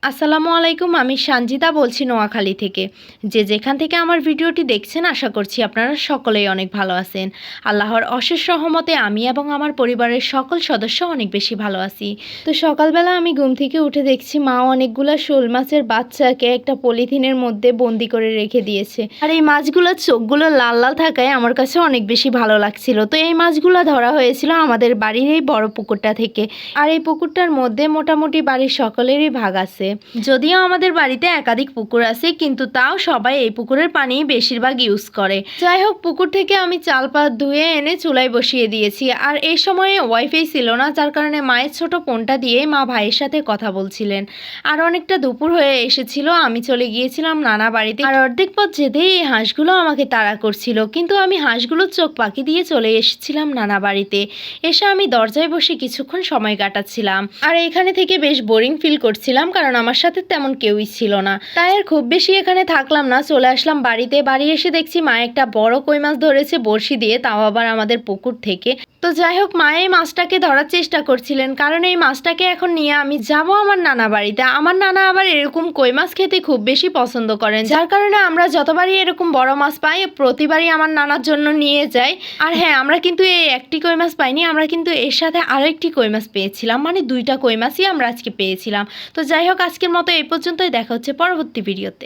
আসসালামু আলাইকুম, আমি সানজিদা বলছি নোয়াখালী থেকে। যে যেখান থেকে আমার ভিডিওটি দেখছেন আশা করছি আপনারা সকলেই অনেক ভালো আছেন। আল্লাহর অশেষ রহমতে আমি এবং আমার পরিবারের সকল সদস্য অনেক বেশি ভালো আছি। তো সকালবেলা আমি ঘুম থেকে উঠে দেখছি মা অনেকগুলো শোল মাছের বাচ্চাকে একটা পলিথিনের মধ্যে বন্দি করে রেখে দিয়েছে। আর এই মাছগুলোর চোখগুলো লাল লাল থাকায় আমার কাছে অনেক বেশি ভালো লাগছিল। তো এই মাছগুলো ধরা হয়েছিল আমাদের বাড়ির এই বড় পুকুরটা থেকে। আর এই পুকুরটার মধ্যে মোটামুটি বাড়ির সকলেরই ভাগ আছে। যদিও আমাদের বাড়িতে একাধিক পুকুর আছে, কিন্তু তাও সবাই এই পুকুরের পানি বেশিরভাগ ইউজ করে। যাই হোক, পুকুর থেকে আমি চাল পাত ধুয়ে এনে চুলায় বসিয়ে দিয়েছি। আর এই সময়ে ওয়াইফাই ছিল না, যার কারণে মায়ের ছোট ফোনটা দিয়ে মা ভাইয়ের সাথে কথা বলছিলেন। আর অনেকটা দুপুর হয়ে এসেছিল, আমি চলে গিয়েছিলাম নানা বাড়িতে। আর অর্ধেক পথ যেতেই এই হাঁসগুলো আমাকে তাড়া করছিল, কিন্তু আমি হাঁসগুলোর চোখ পাকি দিয়ে চলে এসেছিলাম নানা বাড়িতে। এসে আমি দরজায় বসে কিছুক্ষণ সময় কাটাচ্ছিলাম। আর এখানে থেকে বেশ বোরিং ফিল করছিলাম, কারণ আমার সাথে তেমন কেউই ছিল না। তাই আর খুব বেশি এখানে থাকলাম না, চলে আসলাম বাড়িতে। বাড়ি এসে দেখছি মা একটা বড় কই মাছ ধরেছে বড়শি দিয়ে, তাও আবার আমাদের পুকুর থেকে। তো যাই হোক, মা এই মাছটাকে ধরার চেষ্টা করছিলেন, কারণ এই মাছটাকে এখন নিয়ে আমি যাব আমার নানা বাড়িতে। আমার নানা আবার এরকম কই মাছ খেতে খুব বেশি পছন্দ করেন, যার কারণে আমরা যতবারই এরকম বড় মাছ পাই প্রতিবারই আমার নানার জন্য নিয়ে যাই। আর হ্যাঁ, আমরা কিন্তু এই একটি কই মাছ পাইনি, আমরা কিন্তু এর সাথে আরও একটি কই মাছ পেয়েছিলাম, মানে দুইটা কই মাছই আমরা আজকে পেয়েছিলাম। তো যাই হোক, আজকের মতো এই পর্যন্তই। দেখা হচ্ছে পরবর্তী ভিডিওতে।